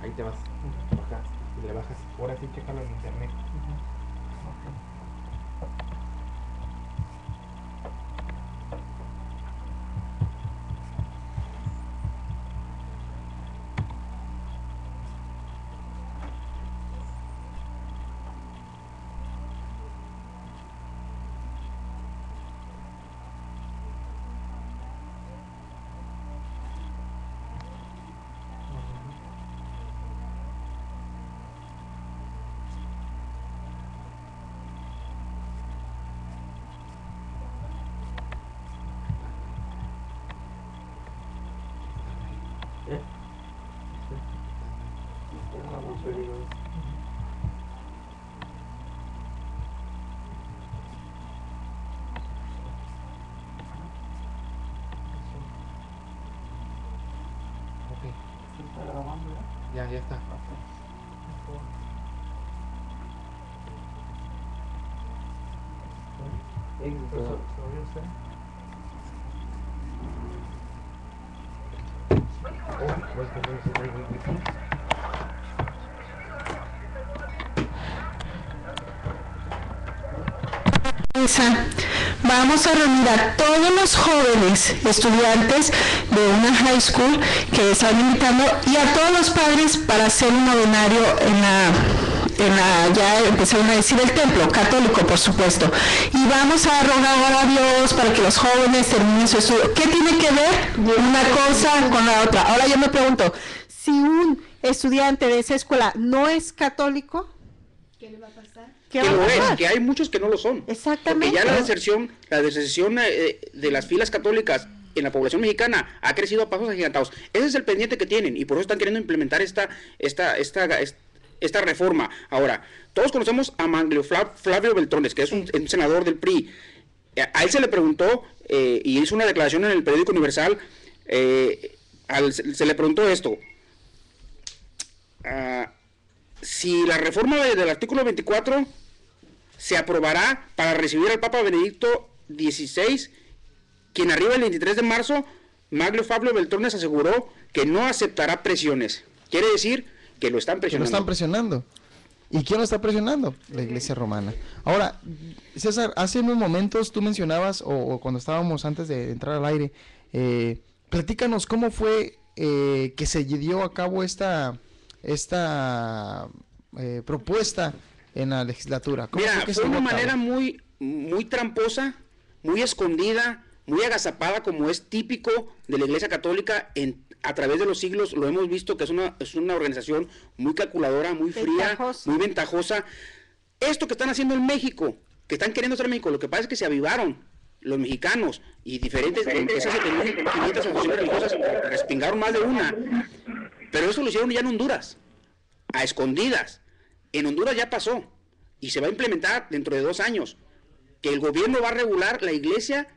ahí te vas para acá y le bajas. Ahora sí, chécalo en internet. Ya está. Vamos a reunir a todos los jóvenes estudiantes de una high school que están invitando y a todos los padres para hacer un novenario ya empezaron a decir el templo católico, por supuesto, y vamos a rogar a Dios para que los jóvenes terminen su estudio. ¿Qué tiene que ver una cosa con la otra? Ahora yo me pregunto, si un estudiante de esa escuela no es católico, ¿qué le va a pasar? Que lo es, que hay muchos que no lo son. Exactamente. Porque ya la deserción de las filas católicas en la población mexicana ha crecido a pasos agigantados. Ese es el pendiente que tienen y por eso están queriendo implementar esta reforma. Ahora, todos conocemos a Manlio Flavio Beltrones, que es un senador del PRI. A él se le preguntó, y hizo una declaración en el periódico Universal, se le preguntó esto. Si la reforma del artículo 24 se aprobará para recibir al Papa Benedicto XVI, quien arriba el 23 de marzo, Manlio Flavio Beltrones aseguró que no aceptará presiones. Quiere decir que lo están presionando. Que lo están presionando. ¿Y quién lo está presionando? La Iglesia Romana. Ahora, César, hace unos momentos tú mencionabas, o cuando estábamos antes de entrar al aire, platícanos cómo fue que se dio a cabo esta propuesta en la legislatura. Mira, fue una manera muy tramposa, muy escondida, muy agazapado, como es típico de la Iglesia Católica a través de los siglos. Lo hemos visto que es una organización muy calculadora, muy fría, muy ventajosa. Esto que están haciendo en México, que están queriendo hacer en México, lo que pasa es que se avivaron los mexicanos y diferentes, esas 7.500 asociaciones religiosas respingaron más de una, pero eso lo hicieron ya en Honduras, a escondidas. En Honduras ya pasó y se va a implementar dentro de 2 años, que el gobierno va a regular la iglesia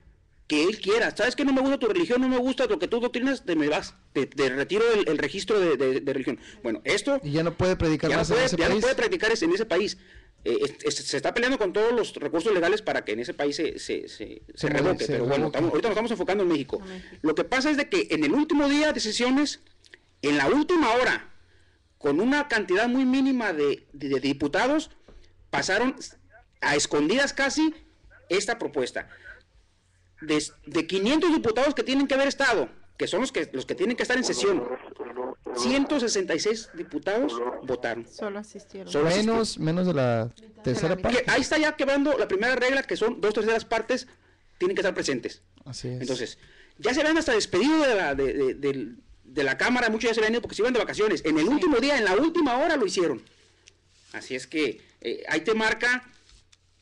que él quiera. ¿Sabes qué? No me gusta tu religión, no me gusta lo que tú doctrinas, te me vas, te retiro el registro de religión. Bueno, esto... Y ya no puede predicar más en ese país. Ya no puede predicar en ese país. Se está peleando con todos los recursos legales para que en ese país se revoque, pero bueno, ahorita nos estamos enfocando en México. Lo que pasa es de que en el último día de sesiones, en la última hora, con una cantidad muy mínima de diputados, pasaron a escondidas casi esta propuesta. De 500 diputados que tienen que haber estado, que son los que tienen que estar en sesión, 166 diputados votaron. Solo asistieron. Menos de la tercera parte. Ahí está ya quebrando la primera regla, que son 2/3 partes tienen que estar presentes. Así es. Entonces, ya se habían hasta despedido de la Cámara, muchos ya se habían ido porque se iban de vacaciones. En el último día, en la última hora lo hicieron. Así es que ahí te marca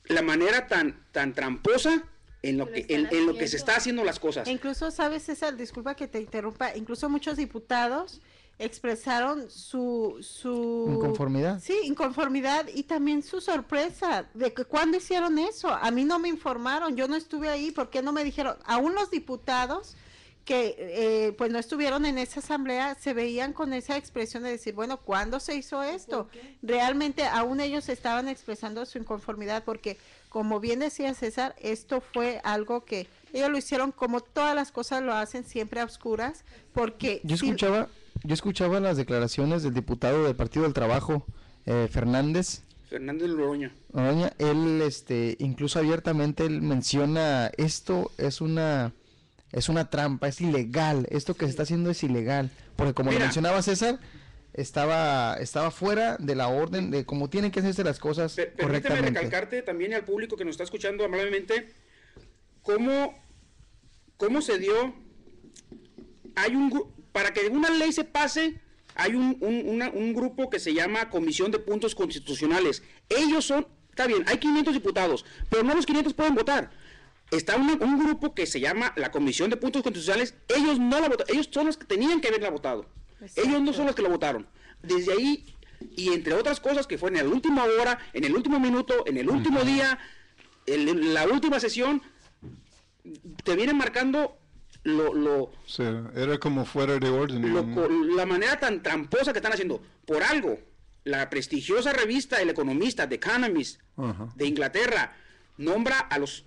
la manera tan tramposa en lo que se está haciendo las cosas. Incluso, ¿sabes, César? Disculpa que te interrumpa. Incluso muchos diputados expresaron su inconformidad. Sí, inconformidad y también su sorpresa de que cuándo hicieron eso. A mí no me informaron, yo no estuve ahí, ¿por qué no me dijeron? Aún los diputados que pues no estuvieron en esa asamblea se veían con esa expresión de decir, bueno, ¿cuándo se hizo esto? Realmente aún ellos estaban expresando su inconformidad porque, como bien decía César, esto fue algo que ellos lo hicieron como todas las cosas lo hacen, siempre a oscuras, porque... Yo escuchaba yo escuchaba las declaraciones del diputado del Partido del Trabajo, Fernández Loroña. Él, incluso abiertamente él menciona esto es una trampa, es ilegal, esto que se está haciendo es ilegal, porque como lo mencionaba César, estaba fuera de la orden de cómo tienen que hacerse las cosas correctamente. Permíteme recalcarte también y al público que nos está escuchando amablemente, cómo se dio, para que una ley se pase, hay un grupo que se llama Comisión de Puntos Constitucionales. Ellos está bien, hay 500 diputados, pero no los 500 pueden votar. Está un grupo que se llama la Comisión de Puntos Constitucionales, ellos no la votaron, ellos son los que tenían que haberla votado. Exacto. Ellos no son los que la votaron. Desde ahí, y entre otras cosas que fue en la última hora, en el último minuto, en el último día, la última sesión, te vienen marcando sí, era como fuera de orden. La manera tan tramposa que están haciendo. Por algo, la prestigiosa revista El Economista, The Economist, de Inglaterra, nombra a los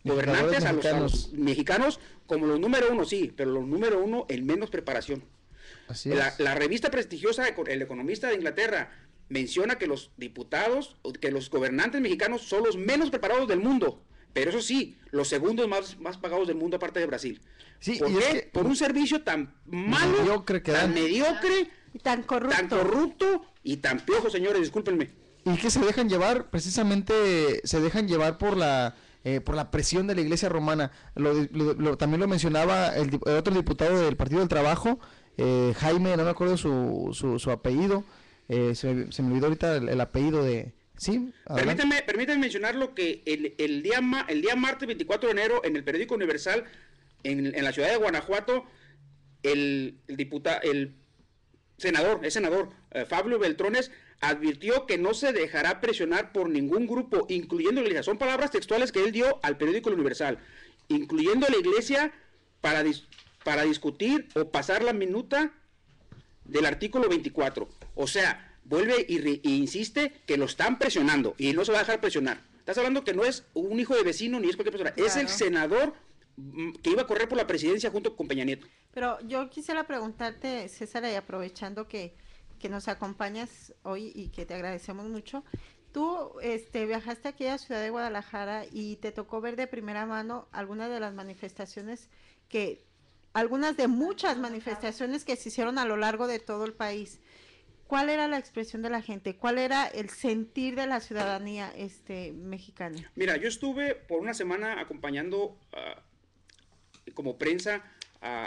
gobernantes, a los mexicanos, como los número 1, sí, pero los número 1 en menos preparación. Así es. La revista prestigiosa El Economista de Inglaterra menciona que los diputados, que los gobernantes mexicanos son los menos preparados del mundo. Pero eso sí, los segundos más pagados del mundo aparte de Brasil. Sí, ¿por qué? Por un servicio tan malo, tan mediocre, y tan corrupto y tan piojo, señores, discúlpenme. Y que se dejan llevar, precisamente, por la presión de la Iglesia Romana. También lo mencionaba el otro diputado del Partido del Trabajo, Jaime, no me acuerdo su apellido, se me olvidó ahorita el apellido de... Sí, permíteme mencionar lo que el día martes 24 de enero en el periódico Universal en la ciudad de Guanajuato, el senador Fabio Beltrones advirtió que no se dejará presionar por ningún grupo, incluyendo la iglesia. Son palabras textuales que él dio al periódico Universal, incluyendo la iglesia para discutir o pasar la minuta del artículo 24. O sea, vuelve e insiste que lo están presionando y no se va a dejar presionar. Estás hablando que no es un hijo de vecino ni es cualquier persona, claro. Es el senador que iba a correr por la presidencia junto con Peña Nieto. Pero yo quisiera preguntarte, César, y aprovechando que nos acompañas hoy y que te agradecemos mucho, tú viajaste aquí a Ciudad de Guadalajara y te tocó ver de primera mano algunas de las manifestaciones algunas de muchas manifestaciones que se hicieron a lo largo de todo el país. ¿Cuál era la expresión de la gente? ¿Cuál era el sentir de la ciudadanía mexicana? Mira, yo estuve por una semana acompañando como prensa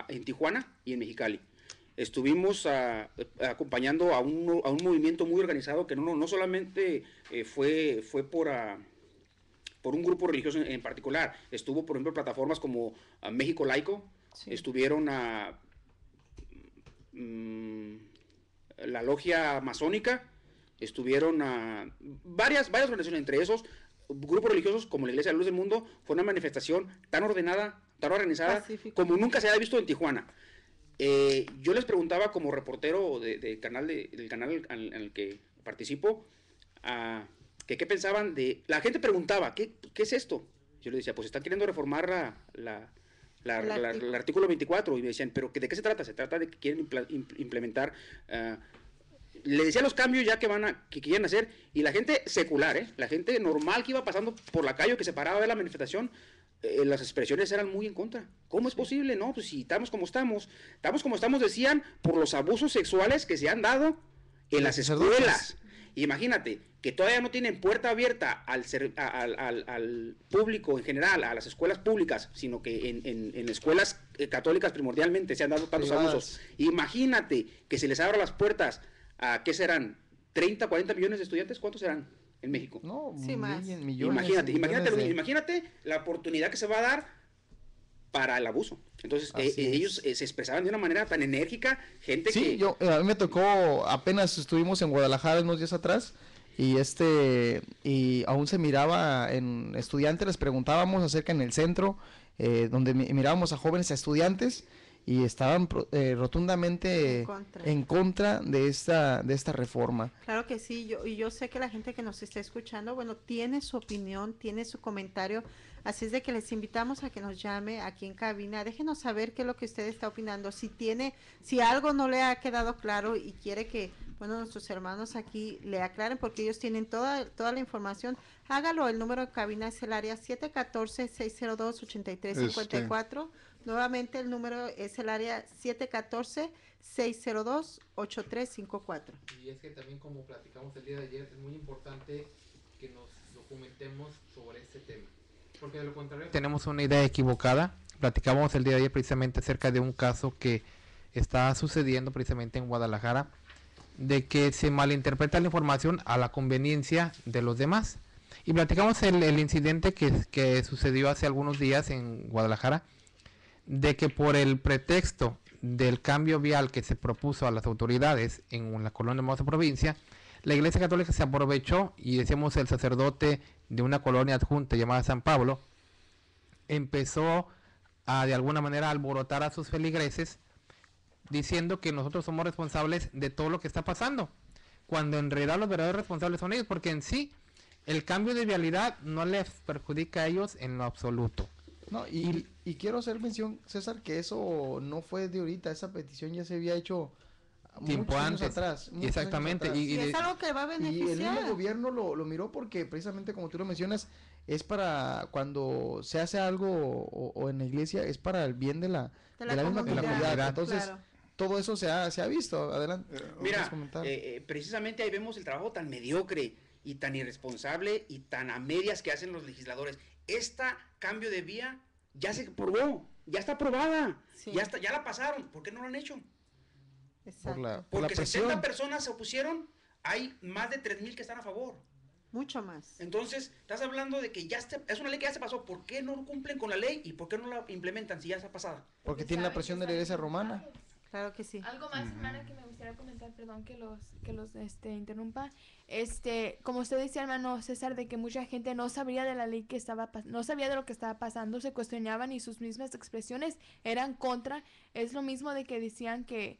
en Tijuana y en Mexicali. Estuvimos acompañando a un movimiento muy organizado que no solamente fue por un grupo religioso en particular. Estuvo, por ejemplo, plataformas como México Laico, sí. Estuvieron la logia masónica, estuvieron varias organizaciones, entre esos grupos religiosos como la Iglesia de la Luz del Mundo. Fue una manifestación tan ordenada, tan organizada, Pacífico, como nunca se había visto en Tijuana. Yo les preguntaba como reportero del canal en el que participo, que qué pensaban la gente preguntaba, ¿qué es esto? Yo les decía, pues están queriendo reformar el artículo 24, y me decían, ¿pero de qué se trata? Se trata de que quieren implementar, le decía los cambios ya que quieren hacer, y la gente secular, la gente normal que iba pasando por la calle o que se paraba de la manifestación, las expresiones eran muy en contra. ¿Cómo es posible? No, pues si estamos como estamos, decían, por los abusos sexuales que se han dado en las escuelas. Imagínate, que todavía no tienen puerta abierta al público en general, a las escuelas públicas, sino que en escuelas católicas primordialmente se han dado tantos abusos. Imagínate que se les abra las puertas a, ¿qué serán? ¿30, 40 millones de estudiantes? ¿Cuántos serán en México? No, sí, más. Millones. Imagínate la oportunidad que se va a dar para el abuso. Entonces ellos se expresaban de una manera tan enérgica, gente que... Sí, a mí me tocó, apenas estuvimos en Guadalajara unos días atrás, y aún se miraba en estudiantes, les preguntábamos acerca en el centro, donde mirábamos a jóvenes, a estudiantes, y estaban rotundamente en contra de esta reforma. Claro que sí, yo sé que la gente que nos está escuchando, bueno, tiene su opinión, tiene su comentario Así es de que les invitamos a que nos llame aquí en cabina, déjenos saber qué es lo que usted está opinando, si algo no le ha quedado claro y quiere que, bueno, nuestros hermanos aquí le aclaren porque ellos tienen toda la información, hágalo, el número de cabina es el área 714-602-8354, nuevamente el número es el área 714-602-8354. Y es que también, como platicamos el día de ayer, es muy importante que nos documentemos sobre este tema, porque de lo contrario tenemos una idea equivocada. Platicamos el día de ayer precisamente acerca de un caso que está sucediendo precisamente en Guadalajara, de que se malinterpreta la información a la conveniencia de los demás. Y platicamos el incidente que sucedió hace algunos días en Guadalajara, de que por el pretexto del cambio vial que se propuso a las autoridades en la colonia Hermosa Provincia, la Iglesia Católica se aprovechó y decimos el sacerdote de una colonia adjunta llamada San Pablo empezó a de alguna manera alborotar a sus feligreses diciendo que nosotros somos responsables de todo lo que está pasando, cuando en realidad los verdaderos responsables son ellos, porque en sí el cambio de vialidad no les perjudica a ellos en lo absoluto. No, y quiero hacer mención, César, que eso no fue de ahorita, esa petición ya se había hecho tiempo muchos años antes, atrás. exactamente, Y es algo que va a Y el beneficiar. mismo gobierno lo miró porque precisamente como tú lo mencionas, es para cuando se hace algo o en la iglesia, es para el bien de la misma comunidad. Entonces, claro. todo eso se ha visto. Adelante. Mira, ¿puedes comentar? precisamente ahí vemos el trabajo tan mediocre y tan irresponsable y tan a medias que hacen los legisladores. Esta cambio de vía ya se aprobó, ya está aprobada, Sí. ya la pasaron. ¿Por qué no lo han hecho? Exacto. por la Porque presión. 70 personas se opusieron, hay más de 3,000 que están a favor. Mucho más. Entonces, estás hablando de que es una ley que ya se pasó. ¿Por qué no cumplen con la ley y por qué no la implementan si ya está pasada? Porque tiene la presión de la iglesia romana. Claro que sí. Algo más, hermana, que me gustaría comentar, perdón que los interrumpa. Como usted decía, hermano César, de que mucha gente no sabía de la ley no sabía de lo que estaba pasando, se cuestionaban y sus mismas expresiones eran contra. Es lo mismo de que decían que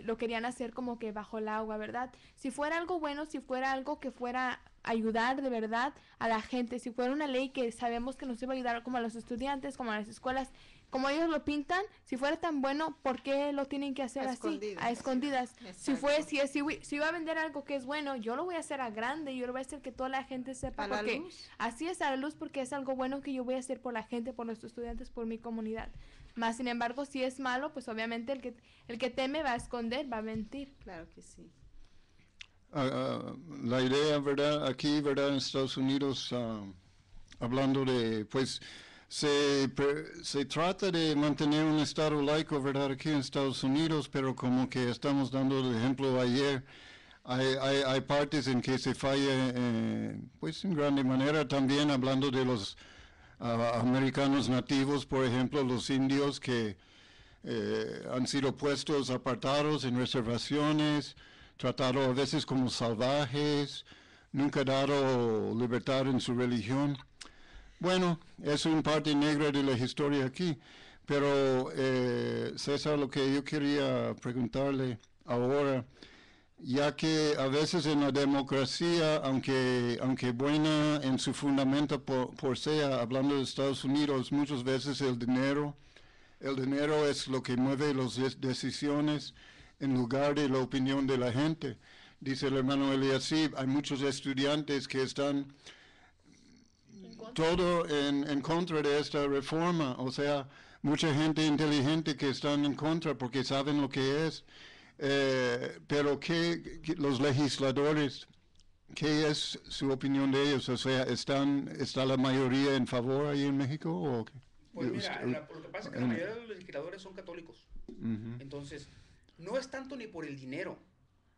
lo querían hacer como que bajo el agua, ¿verdad? Si fuera algo bueno, si fuera algo que fuera a ayudar de verdad a la gente, si fuera una ley que sabemos que nos iba a ayudar como a los estudiantes, como a las escuelas, como ellos lo pintan, si fuera tan bueno, ¿por qué lo tienen que hacer así? A escondidas. Si iba a vender algo que es bueno, yo lo voy a hacer a grande, yo lo voy a hacer que toda la gente sepa, A la porque luz. así es, a la luz, porque es algo bueno que yo voy a hacer por la gente, por nuestros estudiantes, por mi comunidad. Más sin embargo, si es malo, pues obviamente el que teme va a esconder, va a mentir. Claro que sí. La idea, ¿verdad? Aquí, ¿verdad? En Estados Unidos, hablando de, pues, se trata de mantener un estado laico, ¿verdad? Aquí en Estados Unidos, pero como que estamos dando el ejemplo ayer, hay partes en que se falla, pues, en grande manera. También hablando de los americanos nativos, por ejemplo, los indios que han sido puestos apartados en reservaciones, tratados a veces como salvajes, nunca dado libertad en su religión. Bueno, eso es parte negra de la historia aquí, pero César, lo que yo quería preguntarle ahora, ya que a veces en la democracia, aunque buena en su fundamento por sea, hablando de Estados Unidos, muchas veces el dinero es lo que mueve las decisiones en lugar de la opinión de la gente. Dice el hermano Eliasib, hay muchos estudiantes que están todo en contra de esta reforma, o sea, mucha gente inteligente que están en contra porque saben lo que es, pero los legisladores, ¿qué es su opinión de ellos? O sea, ¿está la mayoría en favor ahí en México? ¿O qué? Pues mira, lo que pasa es que la mayoría de los legisladores son católicos. Entonces, no es tanto ni por el dinero,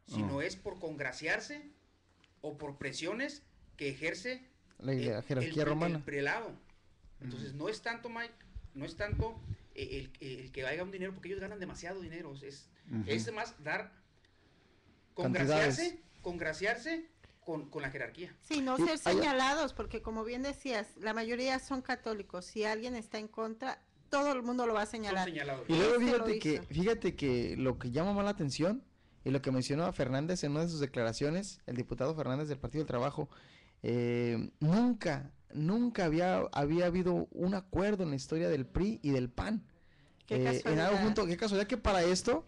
sino es por congraciarse o por presiones que ejerce La jerarquía romana. el prelado. Entonces, no es tanto, Mike, no es tanto el que haya un dinero, porque ellos ganan demasiado dinero. Es más congraciarse con la jerarquía. Sí, no ser señalados, porque como bien decías, la mayoría son católicos. Si alguien está en contra, todo el mundo lo va a señalar. Son señalados. Y luego Este fíjate que lo que llama más la atención y lo que mencionó a Fernández en una de sus declaraciones, el diputado Fernández del Partido del Trabajo, nunca nunca había habido un acuerdo en la historia del PRI y del PAN. Qué casualidad. En algún punto, qué casualidad que para esto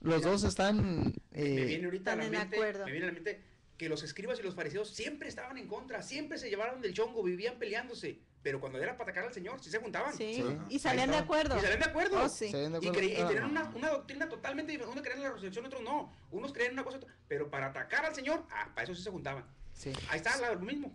los dos están... me viene ahorita a la están en mente, acuerdo. me viene a la mente que los escribas y los fariseos siempre estaban en contra, siempre se llevaron del chongo, vivían peleándose, pero cuando era para atacar al Señor, sí se juntaban. Sí, Sí. y salían de acuerdo. Y salían de acuerdo. Oh, sí. Salían de Y, acuerdo. y tenían una doctrina totalmente diferente. Uno creía en la resurrección, otros no. Unos creían en una cosa, pero para atacar al Señor, para eso sí se juntaban. Sí. Ahí está lo mismo.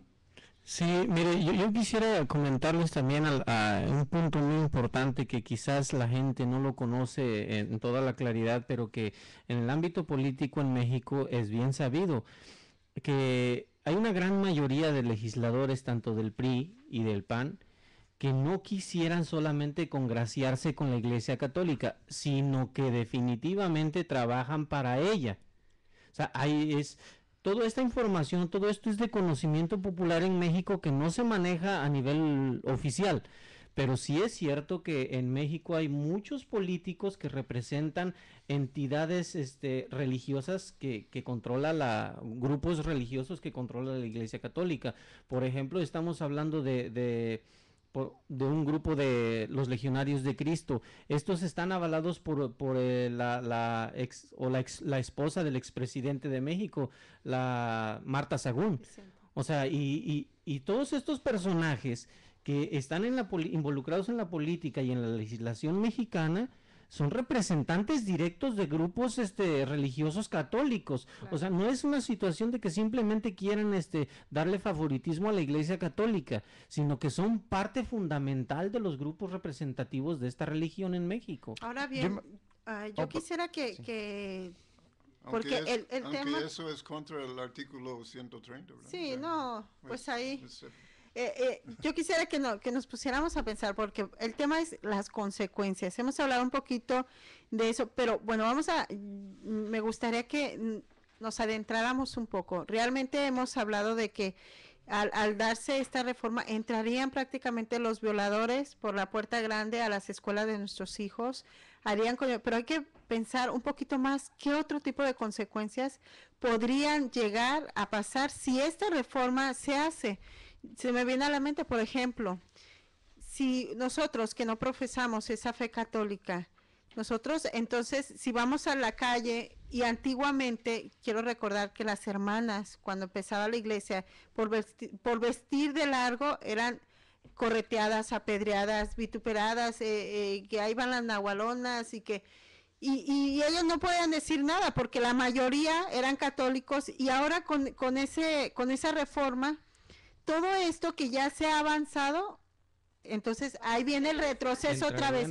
Sí, mire, yo quisiera comentarles también a un punto muy importante que quizás la gente no lo conoce en toda la claridad, pero que en el ámbito político en México es bien sabido, que hay una gran mayoría de legisladores, tanto del PRI y del PAN, que no quisieran solamente congraciarse con la Iglesia Católica, sino que definitivamente trabajan para ella. O sea, toda esta información, todo esto es de conocimiento popular en México que no se maneja a nivel oficial, pero sí es cierto que en México hay muchos políticos que representan entidades religiosas que controla grupos religiosos que controla la Iglesia Católica. Por ejemplo, estamos hablando de un grupo de los Legionarios de Cristo. Estos están avalados por la esposa del expresidente de México, la Marta Sagún. O sea, y todos estos personajes que están involucrados en la política y en la legislación mexicana son representantes directos de grupos religiosos católicos. Claro. O sea, no es una situación de que simplemente quieran darle favoritismo a la Iglesia Católica, sino que son parte fundamental de los grupos representativos de esta religión en México. Ahora bien, yo quisiera que porque el tema... Aunque eso es contra el artículo 130, ¿verdad? Sí, no, pues ahí... Es, yo quisiera que nos pusiéramos a pensar, porque el tema es las consecuencias. Hemos hablado un poquito de eso, pero bueno, me gustaría que nos adentráramos un poco. Realmente hemos hablado de que al darse esta reforma entrarían prácticamente los violadores por la puerta grande a las escuelas de nuestros hijos, pero hay que pensar un poquito más qué otro tipo de consecuencias podrían llegar a pasar si esta reforma se hace. Se me viene a la mente, por ejemplo, si nosotros que no profesamos esa fe católica, nosotros entonces si vamos a la calle, y antiguamente quiero recordar que las hermanas cuando empezaba la iglesia por vestir de largo eran correteadas, apedreadas, vituperadas, que ahí van las nahualonas y ellos no podían decir nada porque la mayoría eran católicos, y ahora con esa reforma, todo esto que ya se ha avanzado, entonces ahí viene el retroceso otra vez.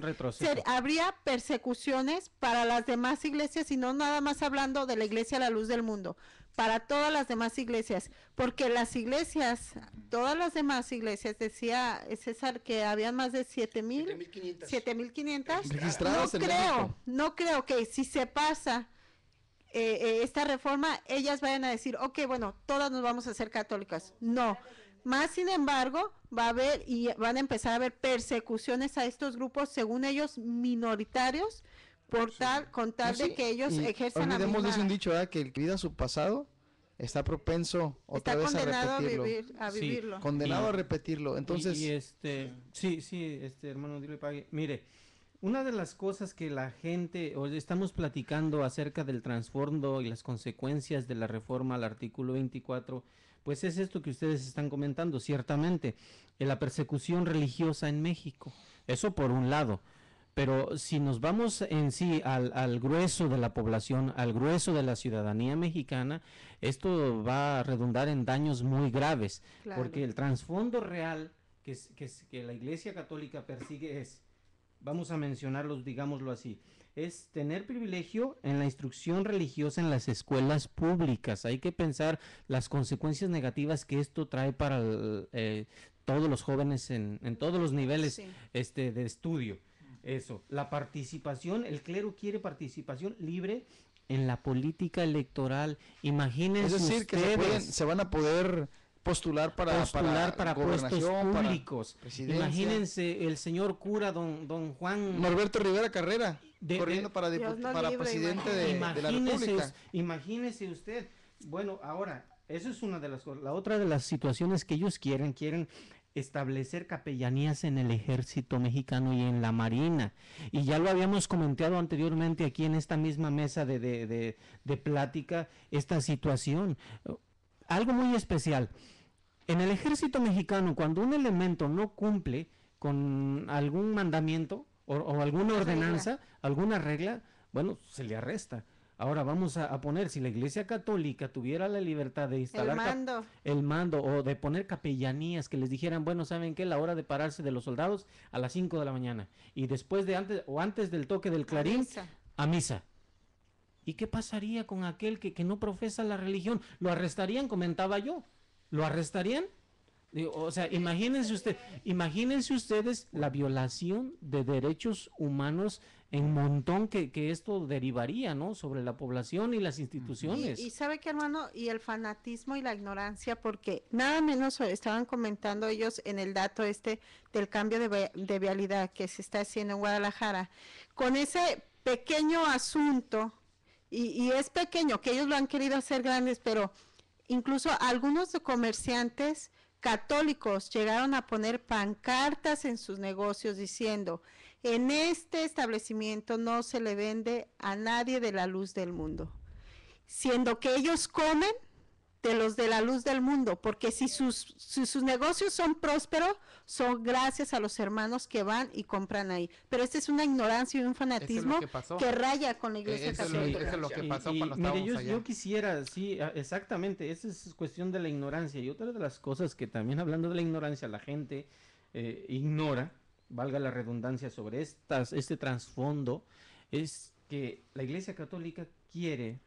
Habría persecuciones para las demás iglesias, y no nada más hablando de la Iglesia a la Luz del Mundo, para todas las demás iglesias, porque las iglesias, todas las demás iglesias, decía César que habían más de 7,500 registradas en México. No creo que si se pasa esta reforma, ellas vayan a decir, ok, bueno, todas nos vamos a hacer católicas. No, más sin embargo, va a haber y van a empezar a haber persecuciones a estos grupos, según ellos, minoritarios, con tal de que ellos ejerzan la misma. Olvidemos de un dicho, ¿verdad? Que el que olvida su pasado está propenso otra vez a repetirlo. A vivirlo. Sí, condenado a repetirlo. Entonces, hermano, dile pague. Mire, una de las cosas que la gente, hoy estamos platicando acerca del trasfondo y las consecuencias de la reforma al artículo 24, pues es esto que ustedes están comentando, ciertamente, la persecución religiosa en México. Eso por un lado. Pero si nos vamos en sí al grueso de la población, al grueso de la ciudadanía mexicana, esto va a redundar en daños muy graves, claro. Porque el trasfondo real que la Iglesia Católica persigue es, vamos a mencionarlos, digámoslo así, es tener privilegio en la instrucción religiosa en las escuelas públicas. Hay que pensar las consecuencias negativas que esto trae para todos los jóvenes en todos los niveles sí. De estudio. Eso, la participación, el clero quiere participación libre en la política electoral. Imagínense es decir, ustedes, que se van a poder postular para puestos públicos. Imagínense el señor cura don Juan Norberto Rivera Carrera corriendo para presidente de la República. Imagínese usted. Bueno, ahora, eso es una de las cosas. La otra de las situaciones que ellos quieren establecer capellanías en el ejército mexicano y en la marina. Y ya lo habíamos comentado anteriormente aquí en esta misma mesa de plática, esta situación. Algo muy especial. En el ejército mexicano, cuando un elemento no cumple con algún mandamiento o alguna ordenanza, alguna regla, bueno, se le arresta. Ahora vamos a poner, si la Iglesia Católica tuviera la libertad de instalar el mando o de poner capellanías que les dijeran, bueno, ¿saben qué? La hora de pararse de los soldados a las 5 de la mañana y después de antes del toque del clarín a misa. ¿Y qué pasaría con aquel que no profesa la religión? ¿Lo arrestarían? Comentaba yo. ¿Lo arrestarían? O sea, imagínense ustedes la violación de derechos humanos en montón que esto derivaría, ¿no? Sobre la población y las instituciones. Y sabe qué, hermano, y el fanatismo y la ignorancia, porque nada menos estaban comentando ellos en el dato del cambio de vialidad que se está haciendo en Guadalajara, con ese pequeño asunto, y es pequeño, que ellos lo han querido hacer grandes, pero incluso algunos comerciantes católicos llegaron a poner pancartas en sus negocios diciendo, en este establecimiento no se le vende a nadie de la luz del mundo, siendo que ellos comen de los de la luz del mundo, porque si sus negocios son prósperos, son gracias a los hermanos que van y compran ahí. Pero esta es una ignorancia y un fanatismo que raya con la Iglesia Católica. Eso es lo que pasó cuando estábamos allá. Yo quisiera, sí, exactamente, esa es cuestión de la ignorancia. Y otra de las cosas que también hablando de la ignorancia, la gente ignora, valga la redundancia, sobre este trasfondo, es que la Iglesia Católica quiere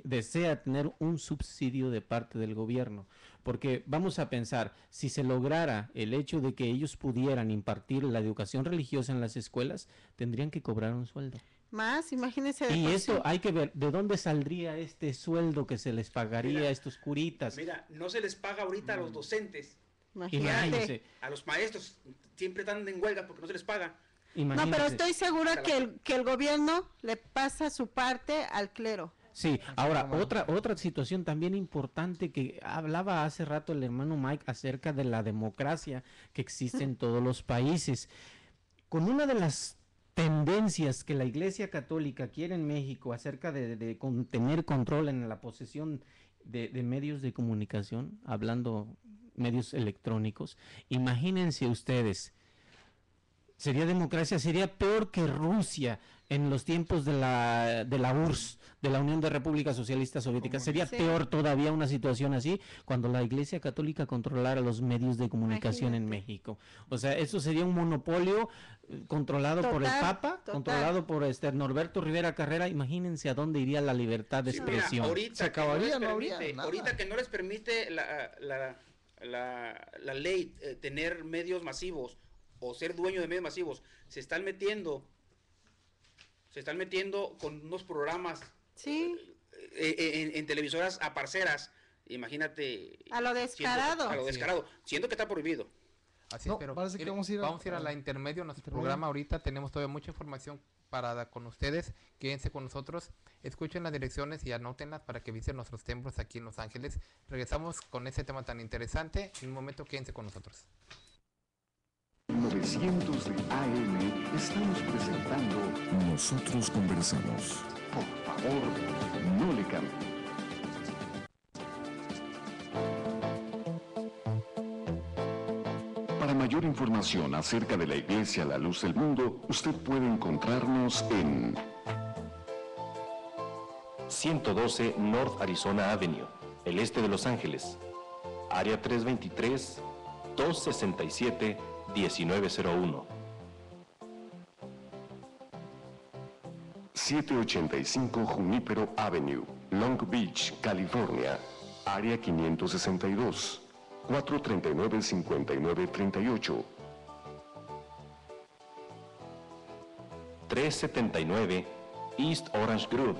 desea tener un subsidio de parte del gobierno, porque vamos a pensar, si se lograra el hecho de que ellos pudieran impartir la educación religiosa en las escuelas, tendrían que cobrar un sueldo. Más, imagínense. Y esto hay que ver, ¿de dónde saldría este sueldo que se les pagaría a estos curitas? Mira, no se les paga ahorita a los docentes. Imagínense. A los maestros, siempre están en huelga porque no se les paga. No, pero estoy segura que el gobierno le pasa su parte al clero. Sí, ahora otra situación también importante que hablaba hace rato el hermano Mike acerca de la democracia que existe en todos los países. Con una de las tendencias que la Iglesia Católica quiere en México acerca de tener control en la posesión de medios de comunicación, hablando medios electrónicos, imagínense ustedes, sería democracia, sería peor que Rusia en los tiempos de la URSS, de la Unión de Repúblicas Socialistas Soviéticas. Sería peor todavía una situación así cuando la Iglesia Católica controlara los medios de comunicación en México. O sea, eso sería un monopolio controlado por el Papa, controlado por Norberto Rivera Carrera. Imagínense a dónde iría la libertad de expresión. Mira, ahorita se acabaría, ahorita que no les permite la ley tener medios masivos o ser dueño de medios masivos, se están metiendo con unos programas en televisoras a parceras, imagínate. A lo descarado. Siendo que está prohibido. Así es, pero vamos a ir a la intermedio, nuestro programa ahorita, tenemos todavía mucha información para con ustedes, quédense con nosotros, escuchen las direcciones y anótenlas para que visiten nuestros templos aquí en Los Ángeles. Regresamos con ese tema tan interesante, en un momento quédense con nosotros. 900 de AM estamos presentando Nosotros Conversamos. Por favor, no le cambie. Para mayor información acerca de la Iglesia La Luz del Mundo, usted puede encontrarnos en 112 North Arizona Avenue, el este de Los Ángeles, área 323-267-1901. 785 Junípero Avenue, Long Beach, California, área 562, 439-5938. 379 East Orange Grove,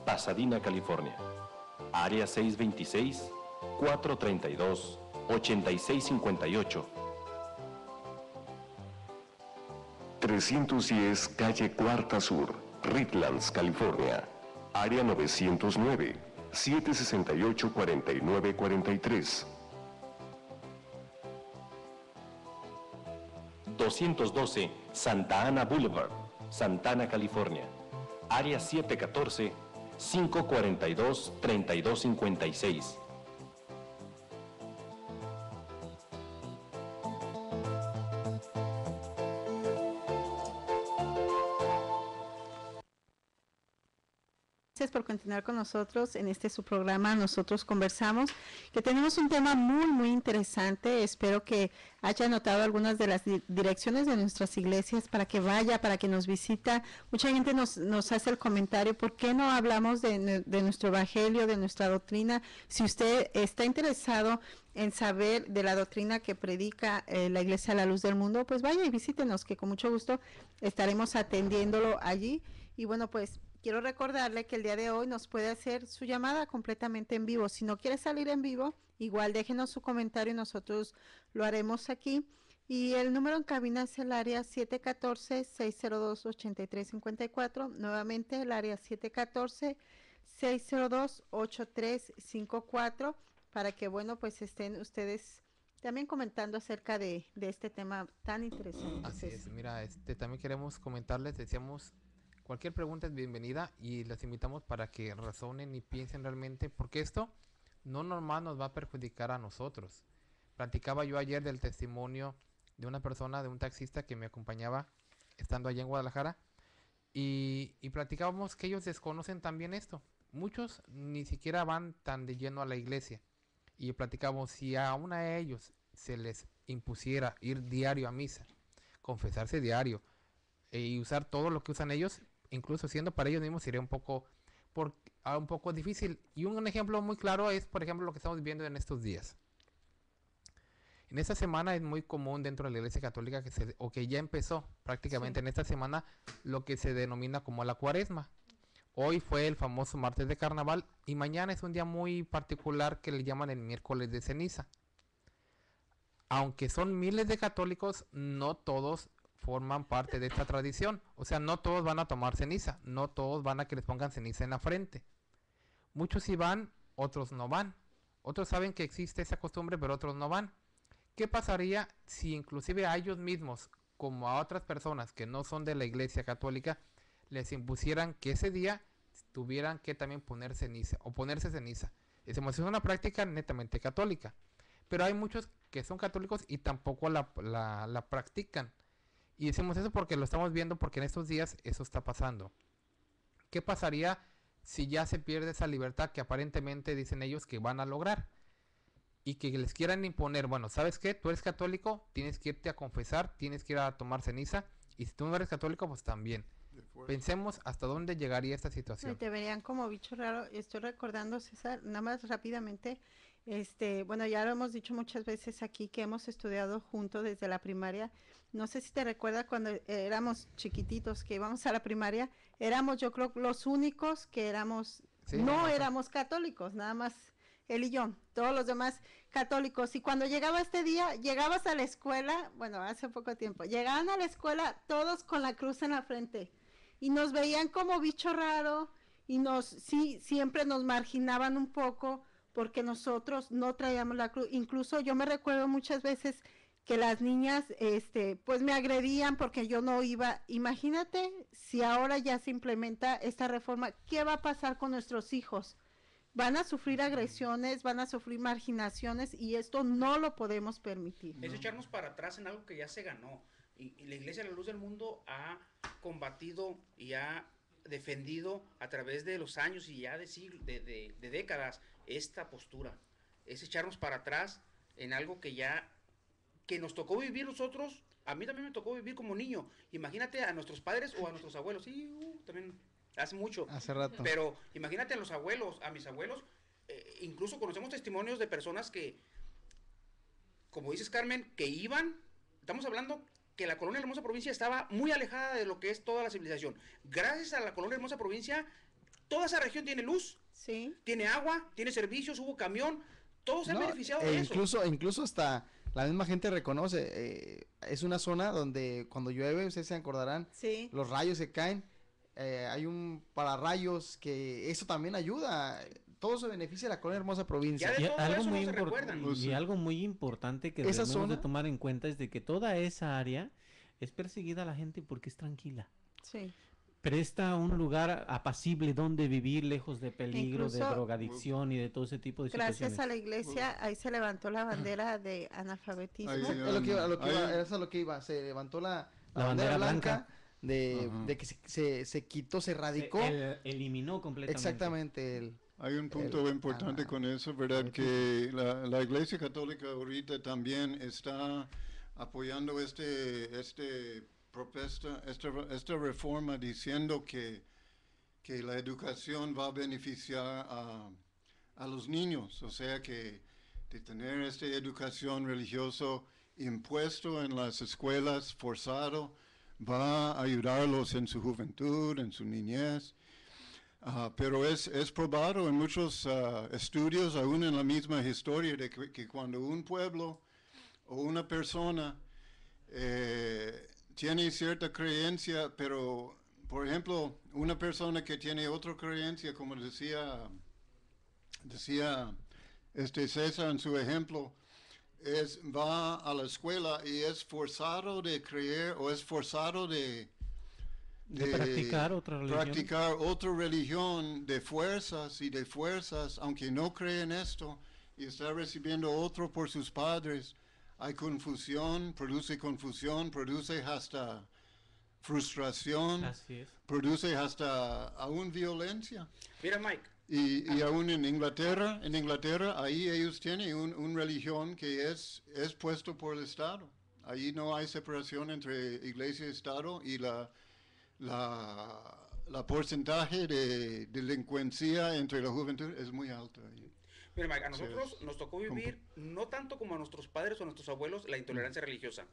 Pasadena, California, área 626-432-8658. 310 Calle Cuarta Sur, Redlands, California, área 909, 768-4943. 212 Santa Ana Boulevard, Santana, California. Área 714-542-3256. Gracias por continuar con nosotros en este su programa Nosotros Conversamos, que tenemos un tema muy interesante. Espero que haya notado algunas de las direcciones de nuestras iglesias para que vaya, para que nos visita. Mucha gente nos hace el comentario, ¿por qué no hablamos de nuestro evangelio, de nuestra doctrina? Si usted está interesado en saber de la doctrina que predica la Iglesia a la Luz del Mundo, pues vaya y visítenos, que con mucho gusto estaremos atendiéndolo allí. Y bueno, pues quiero recordarle que el día de hoy nos puede hacer su llamada completamente en vivo. Si no quiere salir en vivo, igual déjenos su comentario y nosotros lo haremos aquí. Y el número en cabina es el área 714-602-8354. Nuevamente el área 714-602-8354 para que, bueno, pues estén ustedes también comentando acerca de este tema tan interesante. Así es, mira, también queremos comentarles, decíamos, cualquier pregunta es bienvenida y los invitamos para que razonen y piensen realmente, porque esto no normal nos va a perjudicar a nosotros. Platicaba yo ayer del testimonio de una persona, de un taxista que me acompañaba estando allá en Guadalajara, y platicábamos que ellos desconocen también esto. Muchos ni siquiera van tan de lleno a la iglesia. Y platicábamos, si aún a ellos se les impusiera ir diario a misa, confesarse diario, y usar todo lo que usan ellos, incluso siendo para ellos mismos, sería un poco difícil. Y un ejemplo muy claro es, por ejemplo, lo que estamos viviendo en estos días. En esta semana es muy común dentro de la Iglesia Católica que ya empezó prácticamente en esta semana lo que se denomina como la Cuaresma. Hoy fue el famoso martes de Carnaval y mañana es un día muy particular que le llaman el miércoles de ceniza. Aunque son miles de católicos, no todos forman parte de esta tradición. O sea, no todos van a tomar ceniza, no todos van a que les pongan ceniza en la frente. Muchos sí van, otros no van. Otros saben que existe esa costumbre, pero otros no van. ¿Qué pasaría si inclusive a ellos mismos, como a otras personas que no son de la Iglesia Católica, les impusieran que ese día tuvieran que también poner ceniza o ponerse ceniza? Es una práctica netamente católica, pero hay muchos que son católicos y tampoco la practican. Y decimos eso porque lo estamos viendo, porque en estos días eso está pasando. ¿Qué pasaría si ya se pierde esa libertad que aparentemente dicen ellos que van a lograr? Y que les quieran imponer, bueno, ¿sabes qué? Tú eres católico, tienes que irte a confesar, tienes que ir a tomar ceniza, y si tú no eres católico, pues también. Pensemos hasta dónde llegaría esta situación. Te verían como bicho raro. Estoy recordando, César, nada más rápidamente, bueno, ya lo hemos dicho muchas veces aquí que hemos estudiado juntos desde la primaria. No sé si te recuerdas cuando éramos chiquititos, que íbamos a la primaria, éramos, yo creo, los únicos que éramos, éramos católicos, nada más él y yo, todos los demás católicos. Y cuando llegaba este día, llegabas a la escuela, bueno, hace poco tiempo, llegaban a la escuela todos con la cruz en la frente y nos veían como bicho raro y siempre nos marginaban un poco porque nosotros no traíamos la cruz. Incluso yo me recuerdo muchas veces que las niñas, pues me agredían porque yo no iba. Imagínate si ahora ya se implementa esta reforma, ¿qué va a pasar con nuestros hijos? Van a sufrir agresiones, van a sufrir marginaciones y esto no lo podemos permitir. Es echarnos para atrás en algo que ya se ganó. Y la Iglesia de la Luz del Mundo ha combatido y ha defendido a través de los años y ya de décadas esta postura. Es echarnos para atrás en algo que nos tocó vivir nosotros. A mí también me tocó vivir como niño. Imagínate a nuestros padres o a nuestros abuelos. Sí, también hace mucho. Hace rato. Pero imagínate a los abuelos, a mis abuelos. Incluso conocemos testimonios de personas que, como dices, Carmen, que iban. Estamos hablando que la colonia Hermosa Provincia estaba muy alejada de lo que es toda la civilización. Gracias a la colonia Hermosa Provincia, toda esa región tiene luz, tiene agua, tiene servicios, hubo camión, todos se han beneficiado de eso. Incluso hasta la misma gente reconoce, es una zona donde cuando llueve, ustedes se acordarán, los rayos se caen, hay un pararrayos que eso también ayuda. Todo se beneficia de la colonia Hermosa Provincia. Y algo muy importante que debemos de tomar en cuenta es de que toda esa área es perseguida la gente porque es tranquila. Sí. Presta un lugar apacible donde vivir, lejos de peligro, de Incluso, drogadicción y de todo ese tipo de gracias situaciones. a la iglesia, ahí se levantó la bandera de analfabetismo. Ahí, Es lo que iba, eso es lo que iba. Se levantó la bandera blanca de que se quitó, se erradicó. Eliminó completamente. Exactamente. Hay un punto importante con eso, ¿verdad? Que la Iglesia Católica ahorita también está apoyando esta reforma diciendo que la educación va a beneficiar a los niños, o sea que de tener esta educación religiosa impuesto en las escuelas, forzado, va a ayudarlos en su juventud, en su niñez. Pero es probado en muchos estudios, aún en la misma historia, de que cuando un pueblo o una persona tiene cierta creencia, pero, por ejemplo, una persona que tiene otra creencia, como decía César en su ejemplo, va a la escuela y es forzado de creer o es forzado de practicar otra religión de fuerzas, aunque no cree en esto y está recibiendo otro por sus padres. Hay confusión, produce hasta frustración, produce hasta aún violencia. Mira, Mike. Y aún en Inglaterra, ahí ellos tienen una religión que es puesto por el Estado. Ahí no hay separación entre iglesia y Estado, y la porcentaje de delincuencia entre la juventud es muy alto. Mira, Mike, a nosotros nos tocó vivir, no tanto como a nuestros padres o a nuestros abuelos, la intolerancia religiosa.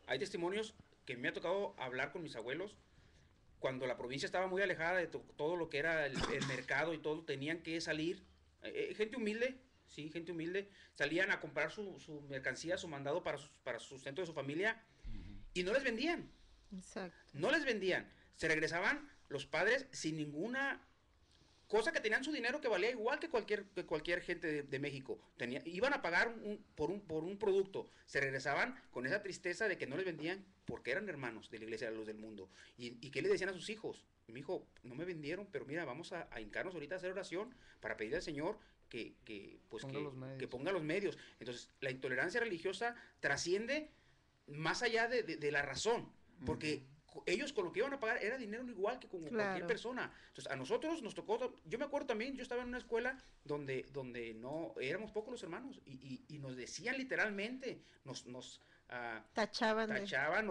Hay testimonios que me ha tocado hablar con mis abuelos, cuando la provincia estaba muy alejada de todo lo que era el mercado y todo, tenían que salir, gente humilde, salían a comprar su mercancía, su mandado para su sustento de su familia, y no les vendían. Exacto. No les vendían. Se regresaban los padres sin ninguna cosa, que tenían su dinero que valía igual que cualquier gente de México. Iban a pagar por un producto. Se regresaban con esa tristeza de que no les vendían porque eran hermanos de la Iglesia de la Luz del Mundo. ¿Y qué le decían a sus hijos? Mi hijo, no me vendieron, pero mira, vamos a hincarnos ahorita a hacer oración para pedirle al Señor que ponga los medios. Entonces, la intolerancia religiosa trasciende más allá de la razón, porque ellos con lo que iban a pagar era dinero igual que como cualquier persona. Entonces, a nosotros nos tocó, yo me acuerdo también, yo estaba en una escuela donde no éramos pocos los hermanos, y nos decían literalmente, nos tachaban,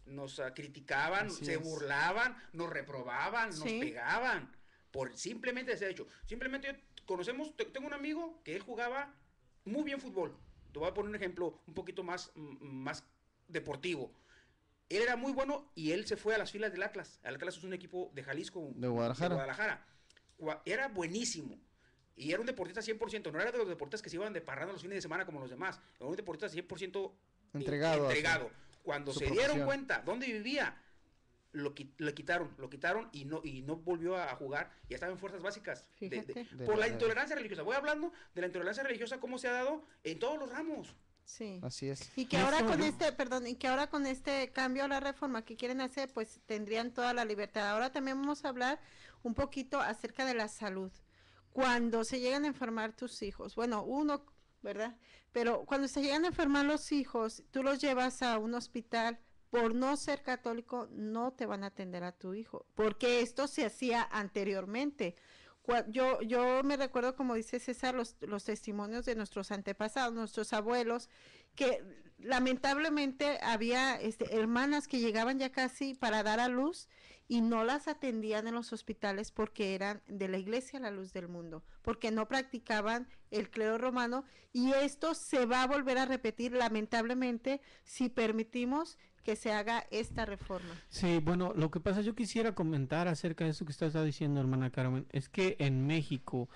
nos criticaban, se burlaban, nos reprobaban, nos pegaban por simplemente ese hecho. Simplemente tengo un amigo que él jugaba muy bien fútbol. Te voy a poner un ejemplo un poquito más deportivo. Él era muy bueno y él se fue a las filas del Atlas. El Atlas es un equipo de Jalisco, de Guadalajara. Era buenísimo. Y era un deportista 100%. No era de los deportistas que se iban de parranda los fines de semana como los demás. Era un deportista 100% entregado. Cuando se dieron cuenta dónde vivía, lo quitaron y no volvió a jugar. Ya estaba en fuerzas básicas. Por la intolerancia religiosa. Voy hablando de la intolerancia religiosa, cómo se ha dado en todos los ramos. Sí. Así es. Y que ahora con este cambio a la reforma que quieren hacer, pues tendrían toda la libertad. Ahora también vamos a hablar un poquito acerca de la salud. Cuando se llegan a enfermar tus hijos, bueno, uno, ¿verdad? Pero cuando se llegan a enfermar los hijos, tú los llevas a un hospital, por no ser católico no te van a atender a tu hijo, porque esto se hacía anteriormente. Yo me recuerdo, como dice César, los testimonios de nuestros antepasados, nuestros abuelos, que lamentablemente había hermanas que llegaban ya casi para dar a luz y no las atendían en los hospitales porque eran de la Iglesia La Luz del Mundo, porque no practicaban el clero romano, y esto se va a volver a repetir lamentablemente si permitimos que se haga esta reforma. Sí, bueno, lo que pasa, yo quisiera comentar acerca de eso que está diciendo, hermana Carmen, es que en México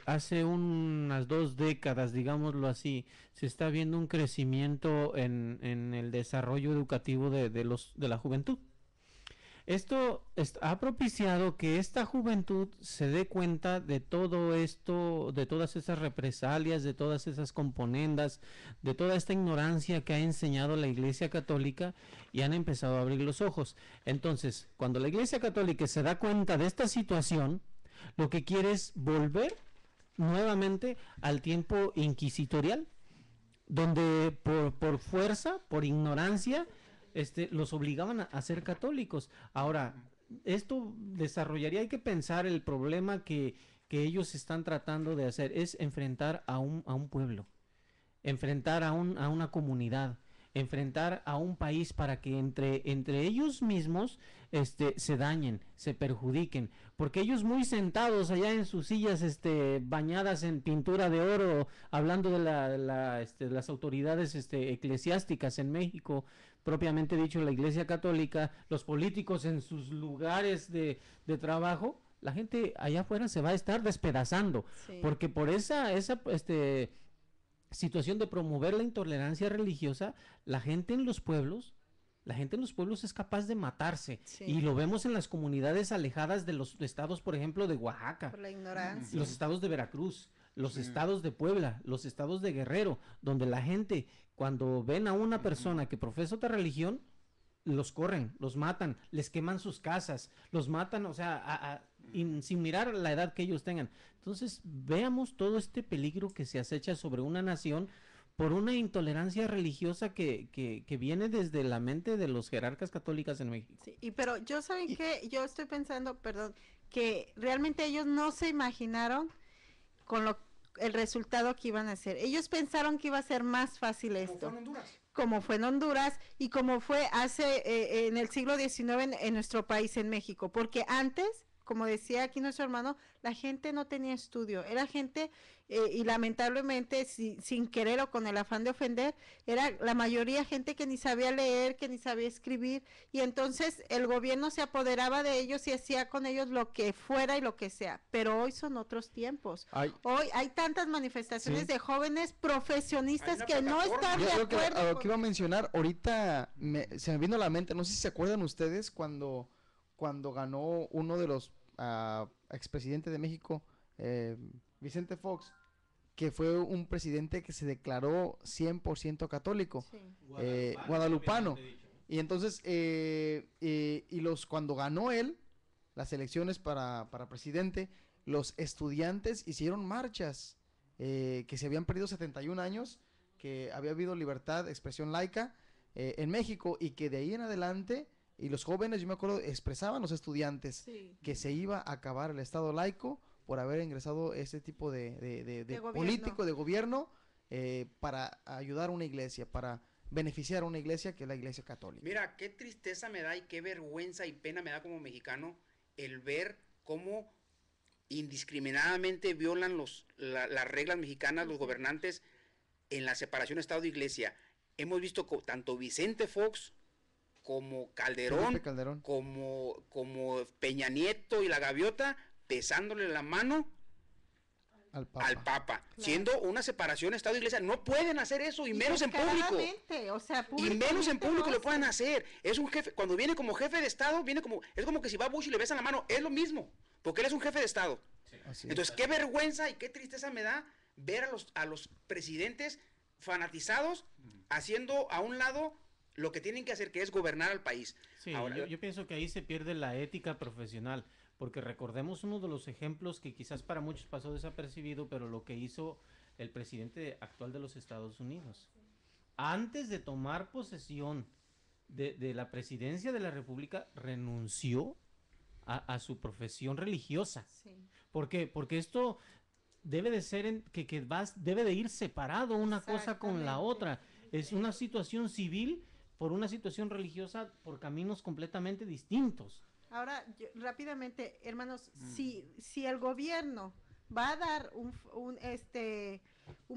hace unas 2 décadas, digámoslo así, se está viendo un crecimiento en el desarrollo educativo de la juventud. Esto ha propiciado que esta juventud se dé cuenta de todo esto, de todas esas represalias, de todas esas componendas, de toda esta ignorancia que ha enseñado la Iglesia Católica, y han empezado a abrir los ojos. Entonces, cuando la Iglesia Católica se da cuenta de esta situación, lo que quiere es volver nuevamente al tiempo inquisitorial, donde por fuerza, por ignorancia, los obligaban a ser católicos. Ahora, esto desarrollaría, hay que pensar el problema que ellos están tratando de hacer, es enfrentar a un pueblo, enfrentar a una comunidad, enfrentar a un país para que entre ellos mismos se dañen, se perjudiquen, porque ellos muy sentados allá en sus sillas bañadas en pintura de oro, hablando de las autoridades eclesiásticas en México, propiamente dicho la Iglesia Católica, los políticos en sus lugares de trabajo, la gente allá afuera se va a estar despedazando, Sí. porque por esa situación de promover la intolerancia religiosa, la gente en los pueblos es capaz de matarse, Sí. y lo vemos en las comunidades alejadas de los estados, por ejemplo, de Oaxaca, Por la ignorancia. los estados de Veracruz, los estados de Puebla, los estados de Guerrero, donde la gente, cuando ven a una persona que profesa otra religión, los corren, los matan, les queman sus casas, los matan, o sea, sin mirar la edad que ellos tengan. Entonces, veamos todo este peligro que se acecha sobre una nación por una intolerancia religiosa que viene desde la mente de los jerarcas católicas en México. Sí, pero yo saben que yo estoy pensando, perdón, que realmente ellos no se imaginaron con el resultado que iban a hacer. Ellos pensaron que iba a ser más fácil esto. Como fue en Honduras y como fue en el siglo XIX en nuestro país, en México, porque antes, como decía aquí nuestro hermano, la gente no tenía estudio, era gente, y lamentablemente, sin querer o con el afán de ofender, era la mayoría gente que ni sabía leer, que ni sabía escribir, y entonces el gobierno se apoderaba de ellos y hacía con ellos lo que fuera y lo que sea, pero hoy son otros tiempos. Hoy hay tantas manifestaciones de jóvenes profesionistas que no están de Yo creo que acuerdo. a lo que iba a mencionar, ahorita se me vino a la mente, no sé si se acuerdan ustedes cuando ganó uno de los expresidentes de México, Vicente Fox, que fue un presidente que se declaró 100% católico, guadalupano. Y entonces, cuando ganó él las elecciones para presidente, los estudiantes hicieron marchas, que se habían perdido 71 años, que había habido libertad de expresión laica en México, y que de ahí en adelante, y los jóvenes, yo me acuerdo, expresaban los estudiantes que se iba a acabar el Estado laico por haber ingresado ese tipo de político, de gobierno, para ayudar a una iglesia, para beneficiar a una iglesia que es la Iglesia Católica. Mira, qué tristeza me da y qué vergüenza y pena me da como mexicano el ver cómo indiscriminadamente violan las reglas mexicanas los gobernantes en la separación Estado-Iglesia. Hemos visto tanto Vicente Fox como Calderón, como Peña Nieto y la Gaviota besándole la mano al Papa, Claro. siendo una separación Estado-Iglesia. No pueden hacer eso, y menos en público. O sea, Y menos en público lo pueden hacer. Es un jefe, cuando viene como jefe de Estado, es como que si va a Bush y le besan la mano, es lo mismo, porque él es un jefe de Estado. Entonces, qué vergüenza y qué tristeza me da ver a los presidentes fanatizados haciendo a un lado lo que tienen que hacer, que es gobernar al país. Sí, Ahora, yo pienso que ahí se pierde la ética profesional, porque recordemos uno de los ejemplos que quizás para muchos pasó desapercibido, pero lo que hizo el presidente actual de los Estados Unidos. Antes de tomar posesión de la presidencia de la República, renunció a su profesión religiosa. ¿Por qué? Porque esto debe de ser, debe de ir separado una cosa con la otra. Es una situación civil por una situación religiosa, por caminos completamente distintos. Ahora, rápidamente, hermanos, si el gobierno va a dar un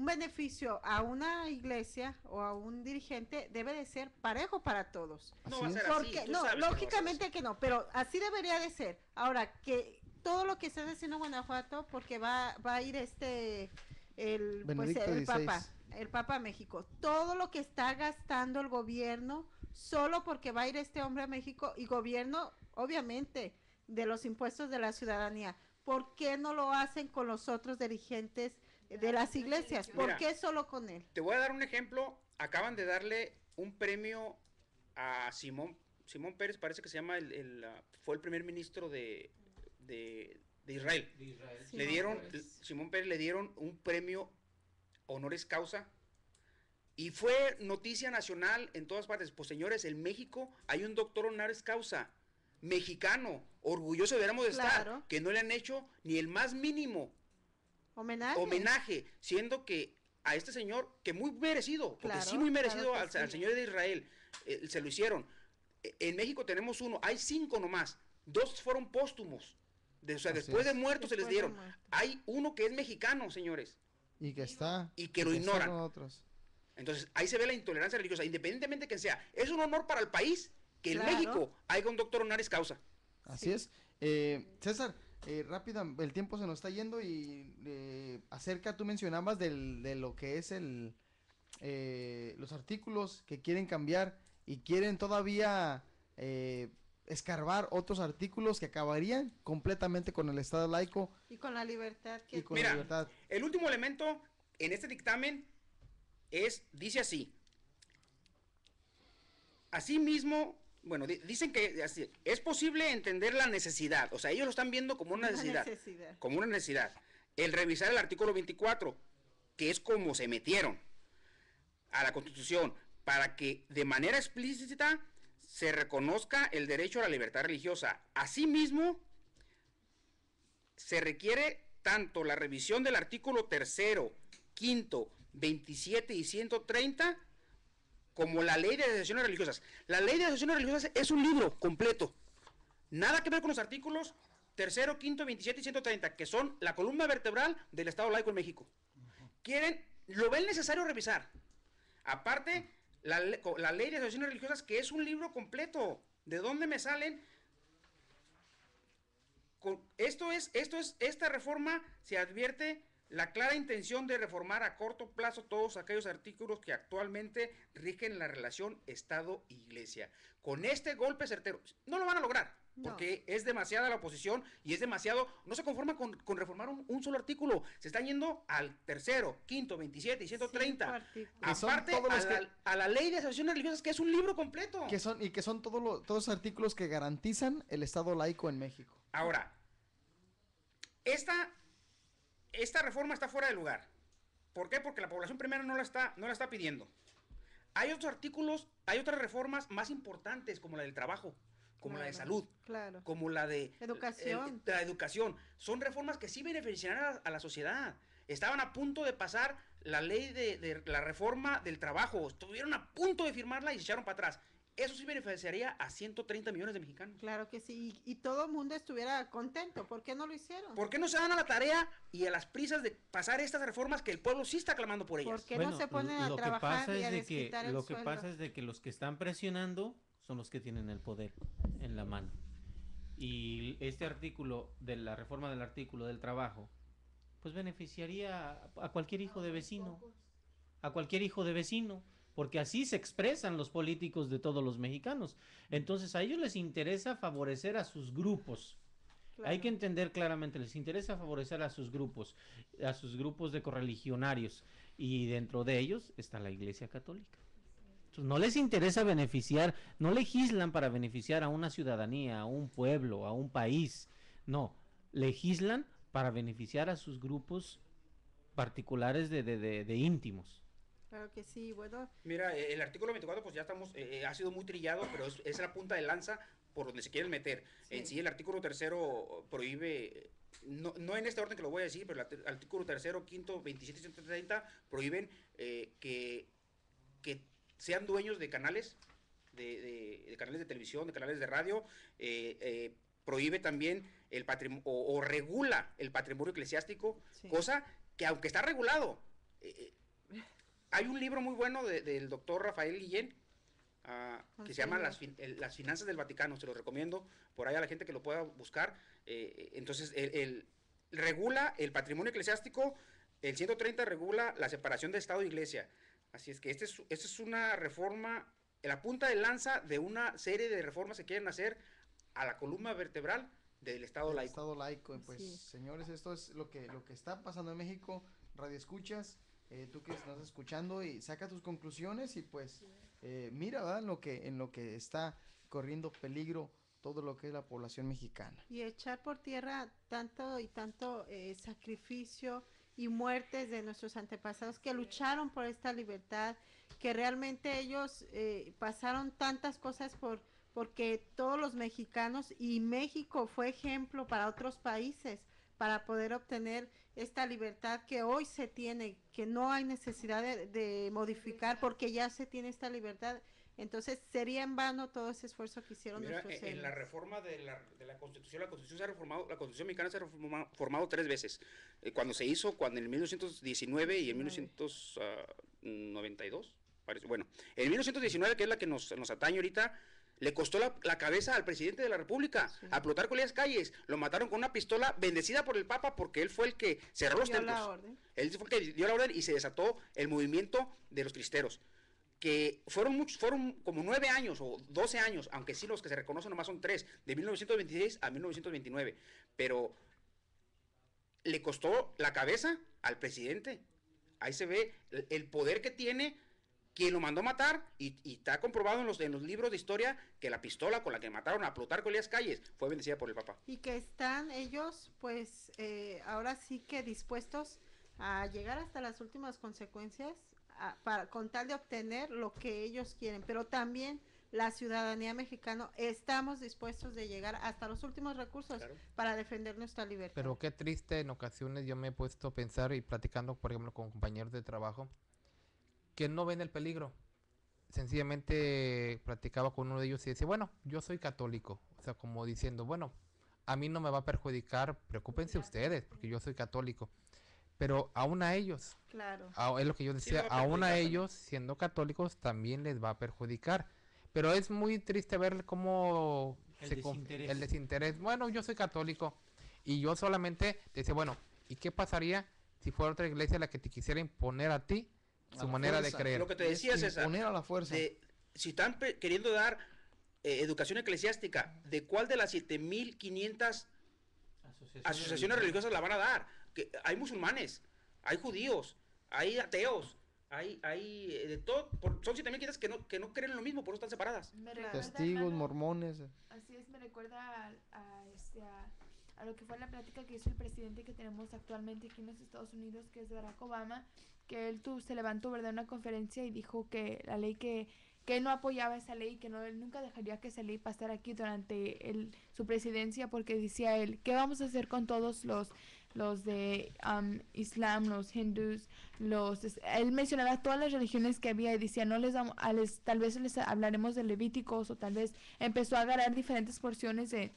beneficio a una iglesia o a un dirigente, debe de ser parejo para todos. No va a ser Porque, así, tú no, sabes que no va a ser lógicamente así. que no, pero así debería de ser. Ahora, que todo lo que están haciendo en Guanajuato, porque va a ir el Benedicto Papa, XVI. el Papa a México, todo lo que está gastando el gobierno solo porque va a ir este hombre a México y gobierno, obviamente, de los impuestos de la ciudadanía. ¿Por qué no lo hacen con los otros dirigentes de las iglesias? ¿Por Mira, qué solo con él? Te voy a dar un ejemplo. Acaban de darle un premio a Simón Pérez, parece que se llama, fue el primer ministro de Israel. Le dieron, Simón Pérez le dieron un premio honoris causa y fue noticia nacional en todas partes. Pues señores, en México hay un doctor honoris causa mexicano, orgulloso deberíamos de estar, que no le han hecho ni el más mínimo homenaje, siendo que a este señor, que muy merecido, porque sí muy merecido al señor de Israel, se lo hicieron. En México tenemos uno, hay 5 nomás, 2 fueron póstumos, o sea, después de muertos se les dieron. Hay uno que es mexicano, señores. Y que está. Y que lo ignoran. Entonces, ahí se ve la intolerancia religiosa, independientemente de quien sea. Es un honor para el país que en México haya un doctor honoris causa. Así es. César, rápida, el tiempo se nos está yendo y acerca, tú mencionabas de lo que es los artículos que quieren cambiar y quieren todavía escarbar otros artículos que acabarían completamente con el Estado laico. Y con la libertad. Mira, el último elemento en este dictamen dice así. Asimismo, bueno, dicen que es posible entender la necesidad, o sea, ellos lo están viendo como una necesidad. Como una necesidad. El revisar el artículo 24, que es como se metieron a la Constitución, para que de manera explícita se reconozca el derecho a la libertad religiosa. Asimismo, se requiere tanto la revisión del artículo 3º, 5º, 27 y 130, como la ley de asociaciones religiosas. La ley de asociaciones religiosas es un libro completo. Nada que ver con los artículos 3º, 5º, 27 y 130, que son la columna vertebral del Estado laico en México. Lo ven necesario revisar. Aparte, la ley de asociaciones religiosas, que es un libro completo. ¿De dónde me salen? Esta reforma se advierte la clara intención de reformar a corto plazo todos aquellos artículos que actualmente rigen la relación Estado-Iglesia. Con este golpe certero, no lo van a lograr, porque es demasiada la oposición y es demasiado, no se conforma con reformar un solo artículo, se están yendo al 3º, 5º, 27 y 130. Aparte, a la ley de asociaciones religiosas, que es un libro completo. Que son todos los artículos que garantizan el Estado laico en México. Ahora, esta reforma está fuera de lugar. ¿Por qué? Porque la población primero no la está pidiendo. Hay otros artículos, hay otras reformas más importantes, como la del trabajo, como la de salud, como la de educación. Son reformas que sí beneficiarán a la sociedad. Estaban a punto de pasar la ley de la reforma del trabajo. Estuvieron a punto de firmarla y se echaron para atrás. Eso sí beneficiaría a 130 millones de mexicanos. Claro que sí, y todo el mundo estuviera contento. ¿Por qué no lo hicieron? ¿Por qué no se dan a la tarea y a las prisas de pasar estas reformas que el pueblo sí está clamando por ellas? ¿Por qué no se ponen a trabajar y a desquitar el sueldo? Lo que pasa es de que los que están presionando son los que tienen el poder en la mano. Y este artículo de la reforma del artículo del trabajo, pues beneficiaría a cualquier hijo de vecino. A cualquier hijo de vecino. Porque así se expresan los políticos de todos los mexicanos. Entonces a ellos les interesa favorecer a sus grupos. Claro. Hay que entender claramente, les interesa favorecer a sus grupos de correligionarios, y dentro de ellos está la Iglesia Católica. Entonces no les interesa beneficiar, no legislan para beneficiar a una ciudadanía, a un pueblo, a un país. No, legislan para beneficiar a sus grupos particulares de íntimos. Claro que sí, bueno. Mira, el artículo 24 pues ya ha sido muy trillado, pero es la punta de lanza por donde se quieren meter. Sí. En sí el artículo 3º prohíbe, no en este orden que lo voy a decir, pero el artículo 3º, 5º, 27 y 130 prohíben que sean dueños de canales, de canales de televisión, de canales de radio, prohíbe también el patrimonio, o regula el patrimonio eclesiástico, sí. Cosa que aunque está regulado, hay un libro muy bueno del doctor Rafael Guillén, que se llama Las Finanzas del Vaticano, se lo recomiendo por ahí a la gente que lo pueda buscar. Entonces, regula el patrimonio eclesiástico El 130 regula la separación de Estado e Iglesia. Así es que esta es una reforma, la punta de lanza de una serie de reformas que quieren hacer a la columna vertebral del Estado laico. Estado laico. Pues, Sí. señores, esto es lo que está pasando en México. Radio escuchas, tú que estás escuchando y saca tus conclusiones y pues mira, ¿verdad? En lo que está corriendo peligro todo lo que es la población mexicana. Y echar por tierra tanto y tanto sacrificio y muertes de nuestros antepasados que lucharon por esta libertad, que realmente ellos pasaron tantas cosas porque todos los mexicanos y México fue ejemplo para otros países para poder obtener esta libertad que hoy se tiene, que no hay necesidad de modificar porque ya se tiene esta libertad. Entonces sería en vano todo ese esfuerzo que hicieron Mira, nuestros en la héroes. reforma de la Constitución se ha reformado, la Constitución mexicana se ha reformado 3 veces. Cuando en el 1919 y en 1992, parece. Bueno, en 1919, que es la que nos atañe ahorita, le costó la cabeza al presidente de la República, Sí. a Plutarco Elías Calles. Lo mataron con una pistola bendecida por el Papa porque él fue el que cerró los Dio la templos. orden. Él fue el que dio la orden y se desató el movimiento de los cristeros, que fueron como 9 años o 12 años, aunque sí los que se reconocen nomás son 3, de 1926 a 1929, pero le costó la cabeza al presidente. Ahí se ve el poder que tiene quien lo mandó matar, y está comprobado en los libros de historia que la pistola con la que mataron a Plutarco Elías Calles fue bendecida por el Papa. Y que están ellos, pues, ahora sí que dispuestos a llegar hasta las últimas consecuencias con tal de obtener lo que ellos quieren. Pero también la ciudadanía mexicana estamos dispuestos de llegar hasta los últimos recursos Claro. para defender nuestra libertad. Pero qué triste, en ocasiones yo me he puesto a pensar y platicando, por ejemplo, con compañeros de trabajo, que no ven el peligro. Sencillamente platicaba con uno de ellos y decía, bueno, yo soy católico. O sea, como diciendo, bueno, a mí no me va a perjudicar, preocúpense ustedes, porque yo soy católico. Pero aún a ellos, Claro. es lo que yo Sí, decía, les va a aún a perjudicar ellos, siendo católicos, también les va a perjudicar. Pero es muy triste ver cómo El el desinterés. Bueno, yo soy católico y yo solamente decía, bueno, ¿y qué pasaría si fuera otra iglesia la que te quisiera imponer a ti A su la manera fuerza. de creer? Lo que te decía, César, Imponer a la fuerza. si están queriendo dar educación eclesiástica, ¿de cuál de las 7.500 asociaciones religiosas la van a dar? Que hay musulmanes, hay judíos, hay ateos, hay de todo. Son 7.500 que no creen lo mismo, por eso están separadas. Me recuerda, Testigos, hermano, mormones. así es, me recuerda a lo que fue la plática que hizo el presidente que tenemos actualmente aquí en los Estados Unidos, que es Barack Obama, que él se levantó, ¿verdad?, en una conferencia y dijo que la ley que él no apoyaba esa ley, que él nunca dejaría que esa ley pasara aquí durante su presidencia, porque decía él, ¿qué vamos a hacer con todos los de Islam, los hindús, él mencionaba todas las religiones que había y decía, no les vamos, tal vez les hablaremos de Levíticos, o tal vez empezó a agarrar diferentes porciones de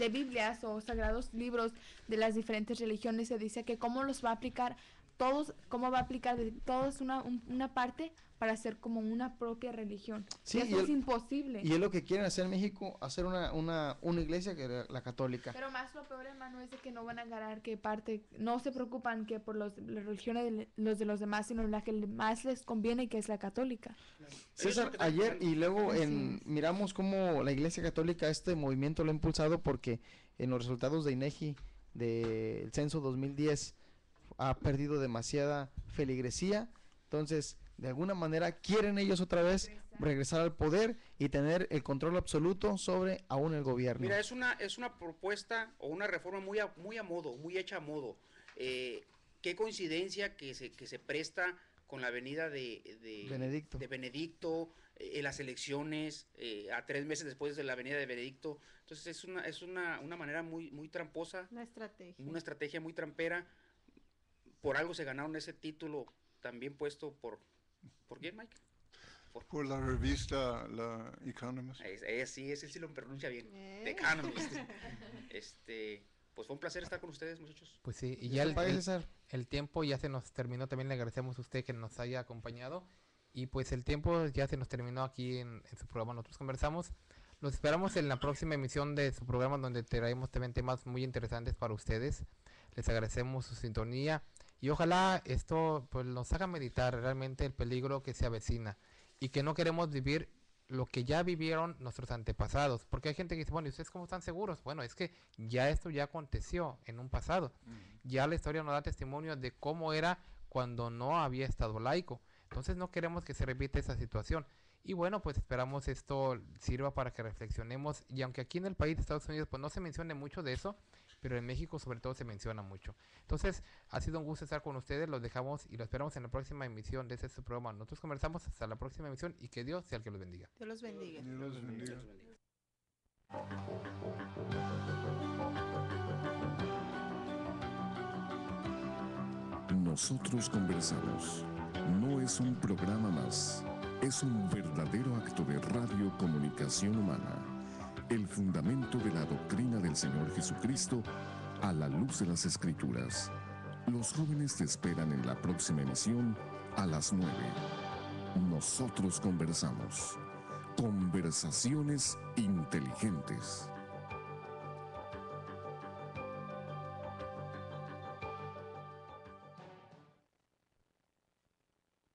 Biblias o sagrados libros de las diferentes religiones. Se dice que cómo los va a aplicar todos, cómo va a aplicar de todos una parte para hacer como una propia religión. Sí, y eso es imposible. Y es lo que quieren hacer en México, hacer una iglesia que era la católica. Pero más lo peor, hermano, es de que no van a agarrar que parte, no se preocupan que por las religiones de los demás, sino la que más les conviene, que es la católica. César, ayer y luego miramos cómo la Iglesia Católica este movimiento lo ha impulsado porque en los resultados de INEGI del censo 2010 ha perdido demasiada feligresía. Entonces, de alguna manera quieren ellos otra vez regresar al poder y tener el control absoluto sobre aún el gobierno. Mira, es una propuesta o una reforma muy a modo, muy hecha a modo. Qué coincidencia que se presta con la venida de Benedicto, las elecciones, a 3 meses después de la venida de Benedicto. Entonces es una manera muy tramposa, una estrategia muy trampera. Por algo se ganaron ese título también puesto ¿por quién, Mike? Por la revista La Economist. Sí, ese sí lo pronuncia bien. The Economist. Pues fue un placer estar con ustedes, muchachos. Pues sí, y ya el tiempo ya se nos terminó. También le agradecemos a usted que nos haya acompañado. Y pues el tiempo ya se nos terminó aquí en su programa. Nosotros conversamos. Los esperamos en la próxima emisión de su programa, donde traemos también temas muy interesantes para ustedes. Les agradecemos su sintonía Y ojalá esto pues nos haga meditar realmente el peligro que se avecina y que no queremos vivir lo que ya vivieron nuestros antepasados, porque hay gente que dice, bueno, ¿y ustedes cómo están seguros? Bueno, es que ya esto ya aconteció en un pasado, ya la historia nos da testimonio de cómo era cuando no había estado laico, entonces no queremos que se repita esa situación. Y bueno, pues esperamos esto sirva para que reflexionemos, y aunque aquí en el país de Estados Unidos pues no se mencione mucho de eso, pero en México sobre todo se menciona mucho. Entonces, ha sido un gusto estar con ustedes, los dejamos y los esperamos en la próxima emisión de este programa. Nosotros conversamos hasta la próxima emisión y que Dios sea el que los bendiga. Dios los bendiga. Dios los bendiga. Nosotros conversamos. No es un programa más, es un verdadero acto de radiocomunicación humana. El fundamento de la doctrina del Señor Jesucristo a la luz de las Escrituras. Los jóvenes te esperan en la próxima emisión a las 9. Nosotros conversamos. Conversaciones inteligentes.